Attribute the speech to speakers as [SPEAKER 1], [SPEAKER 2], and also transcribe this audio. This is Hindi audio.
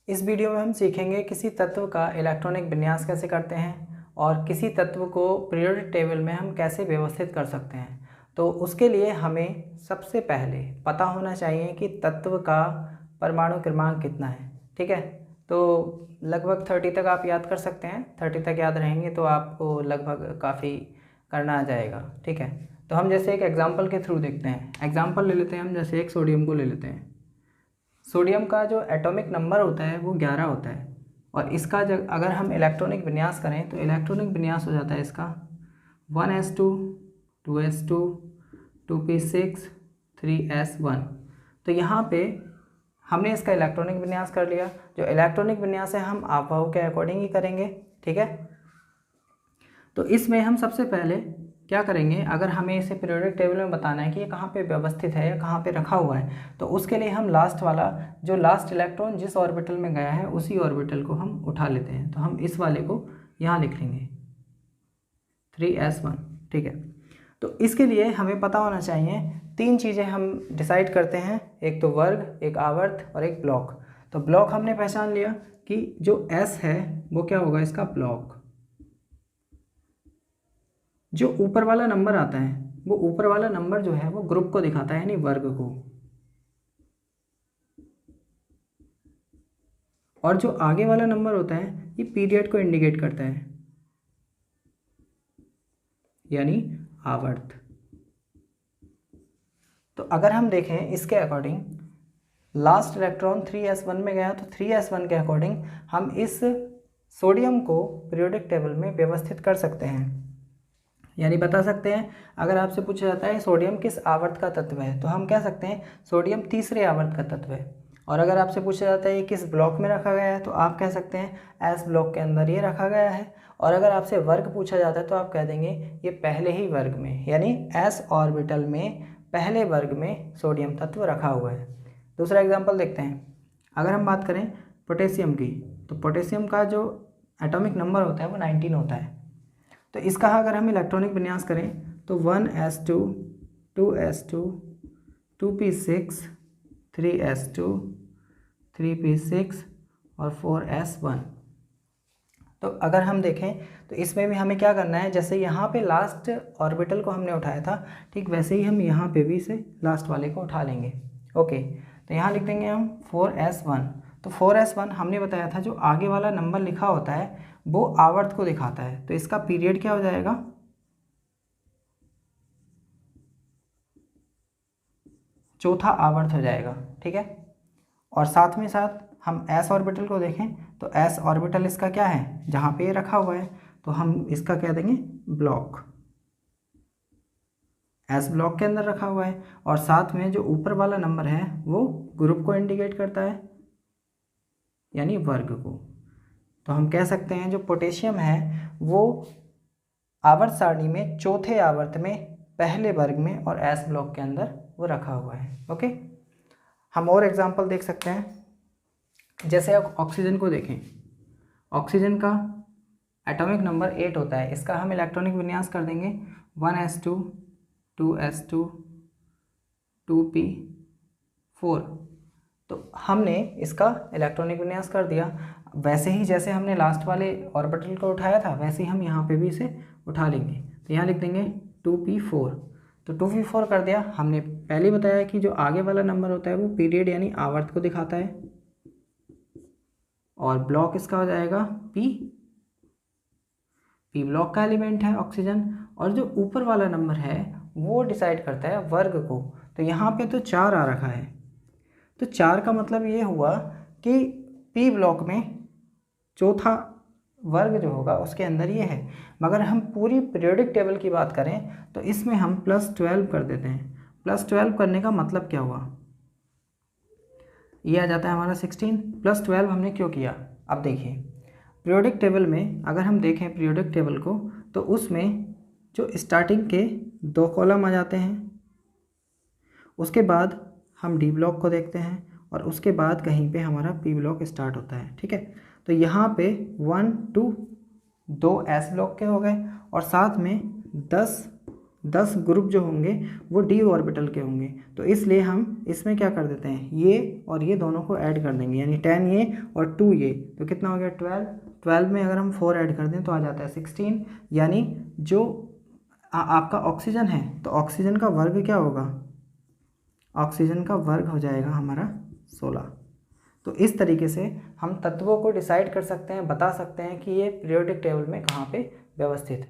[SPEAKER 1] इस वीडियो में हम सीखेंगे किसी तत्व का इलेक्ट्रॉनिक विन्यास कैसे करते हैं और किसी तत्व को पीरियोडिक टेबल में हम कैसे व्यवस्थित कर सकते हैं। तो उसके लिए हमें सबसे पहले पता होना चाहिए कि तत्व का परमाणु क्रमांक कितना है। ठीक है, तो लगभग 30 तक आप याद कर सकते हैं। 30 तक याद रहेंगे तो आपको लगभग काफ़ी करना आ जाएगा। ठीक है, तो हम जैसे एक एग्जाम्पल के थ्रू देखते हैं। एग्जाम्पल ले लेते हैं हम, जैसे एक सोडियम को ले लेते हैं। सोडियम का जो एटॉमिक नंबर होता है वो 11 होता है और इसका जब अगर हम इलेक्ट्रॉनिक विन्यास करें तो इलेक्ट्रॉनिक विन्यास हो जाता है इसका 1s2 2s2 2p6 3s1। तो यहाँ पे हमने इसका इलेक्ट्रॉनिक विन्यास कर लिया। जो इलेक्ट्रॉनिक विन्यास है हम आपवाओं के अकॉर्डिंग ही करेंगे। ठीक है, तो इसमें हम सबसे पहले क्या करेंगे, अगर हमें इसे पीरियोडिक टेबल में बताना है कि ये कहाँ पे व्यवस्थित है या कहाँ पे रखा हुआ है, तो उसके लिए हम लास्ट वाला जो लास्ट इलेक्ट्रॉन जिस ऑर्बिटल में गया है उसी ऑर्बिटल को हम उठा लेते हैं। तो हम इस वाले को यहाँ लिख लेंगे 3s1। ठीक है, तो इसके लिए हमें पता होना चाहिए 3 चीज़ें हम डिसाइड करते हैं, एक तो वर्ग, एक आवर्त और एक ब्लॉक। तो ब्लॉक हमने पहचान लिया कि जो s है वो क्या होगा, इसका ब्लॉक। जो ऊपर वाला नंबर आता है वो ऊपर वाला नंबर जो है वो ग्रुप को दिखाता है, यानी वर्ग को। और जो आगे वाला नंबर होता है ये पीरियड को इंडिकेट करता है, यानी आवर्त। तो अगर हम देखें इसके अकॉर्डिंग, लास्ट इलेक्ट्रॉन 3s1 में गया तो 3s1 के अकॉर्डिंग हम इस सोडियम को पीरियोडिक टेबल में व्यवस्थित कर सकते हैं, यानी बता सकते हैं। अगर आपसे पूछा जाता है सोडियम किस आवर्त का तत्व है तो हम कह सकते हैं सोडियम तीसरे आवर्त का तत्व है। और अगर आपसे पूछा जाता है ये किस ब्लॉक में रखा गया है तो आप कह सकते हैं एस ब्लॉक के अंदर ये रखा गया है। और अगर आपसे वर्ग पूछा जाता है तो आप कह देंगे ये पहले ही वर्ग में, यानी एस ऑर्बिटल में पहले वर्ग में सोडियम तत्व रखा हुआ है। दूसरा एग्जाम्पल देखते हैं। अगर हम बात करें पोटेशियम की, तो पोटेशियम का जो एटॉमिक नंबर होता है वो 19 होता है। तो इसका अगर हम इलेक्ट्रॉनिक विन्यास करें तो 1s2 2s2 2p6 3s2 3p6 और 4s1। तो अगर हम देखें तो इसमें भी हमें क्या करना है, जैसे यहाँ पे लास्ट ऑर्बिटल को हमने उठाया था ठीक वैसे ही हम यहाँ पे भी इसे लास्ट वाले को उठा लेंगे। ओके, तो यहाँ लिख देंगे हम 4s1। तो 4s1 हमने बताया था जो आगे वाला नंबर लिखा होता है वो आवर्त को दिखाता है, तो इसका पीरियड क्या हो जाएगा, चौथा आवर्त हो जाएगा। ठीक है, और साथ में साथ हम s ऑर्बिटल को देखें तो s ऑर्बिटल इसका क्या है, जहाँ पे ये रखा हुआ है तो हम इसका कह देंगे ब्लॉक। s ब्लॉक के अंदर रखा हुआ है और साथ में जो ऊपर वाला नंबर है वो ग्रुप को इंडिकेट करता है, यानी वर्ग को। तो हम कह सकते हैं जो पोटेशियम है वो आवर्त सारणी में चौथे आवर्त में पहले वर्ग में और एस ब्लॉक के अंदर वो रखा हुआ है। ओके, हम और एग्जांपल देख सकते हैं। जैसे आप ऑक्सीजन को देखें, ऑक्सीजन का एटॉमिक नंबर 8 होता है। इसका हम इलेक्ट्रॉनिक विन्यास कर देंगे 1s2 2s2 2p4। तो हमने इसका इलेक्ट्रॉनिक विन्यास कर दिया। वैसे ही जैसे हमने लास्ट वाले ऑर्बिटल को उठाया था वैसे ही हम यहाँ पे भी इसे उठा लेंगे। तो यहाँ लिख देंगे 2p4। तो 2p4 कर दिया। हमने पहले बताया कि जो आगे वाला नंबर होता है वो पीरियड यानी आवर्त को दिखाता है और ब्लॉक इसका हो जाएगा पी ब्लॉक का एलिमेंट है ऑक्सीजन। और जो ऊपर वाला नंबर है वो डिसाइड करता है वर्ग को। तो यहाँ पे तो 4 आ रखा है, तो 4 का मतलब ये हुआ कि पी ब्लॉक में चौथा वर्ग जो होगा उसके अंदर ये है। मगर हम पूरी पीरियोडिक टेबल की बात करें तो इसमें हम +12 कर देते हैं। +12 करने का मतलब क्या हुआ, ये आ जाता है हमारा 16। +12 हमने क्यों किया, अब देखिए पीरियोडिक टेबल में अगर हम देखें पीरियोडिक टेबल को तो उसमें जो स्टार्टिंग के 2 कॉलम आ जाते हैं, उसके बाद हम डी ब्लॉक को देखते हैं और उसके बाद कहीं पे हमारा पी ब्लॉक स्टार्ट होता है। ठीक है, तो यहाँ पे 1 2 2 एस ब्लॉक के हो गए और साथ में 10 10 ग्रुप जो होंगे वो डी ऑर्बिटल के होंगे। तो इसलिए हम इसमें क्या कर देते हैं, ये और ये दोनों को ऐड कर देंगे, यानी 10 ये और 2 ये, तो कितना हो गया 12। 12 में अगर हम 4 ऐड कर दें तो आ जाता है 16, यानी जो आपका ऑक्सीजन है तो ऑक्सीजन का वर्ग क्या होगा, ऑक्सीजन का वर्ग हो जाएगा हमारा 16। तो इस तरीके से हम तत्वों को डिसाइड कर सकते हैं, बता सकते हैं कि ये पीरियोडिक टेबल में कहाँ पे व्यवस्थित है।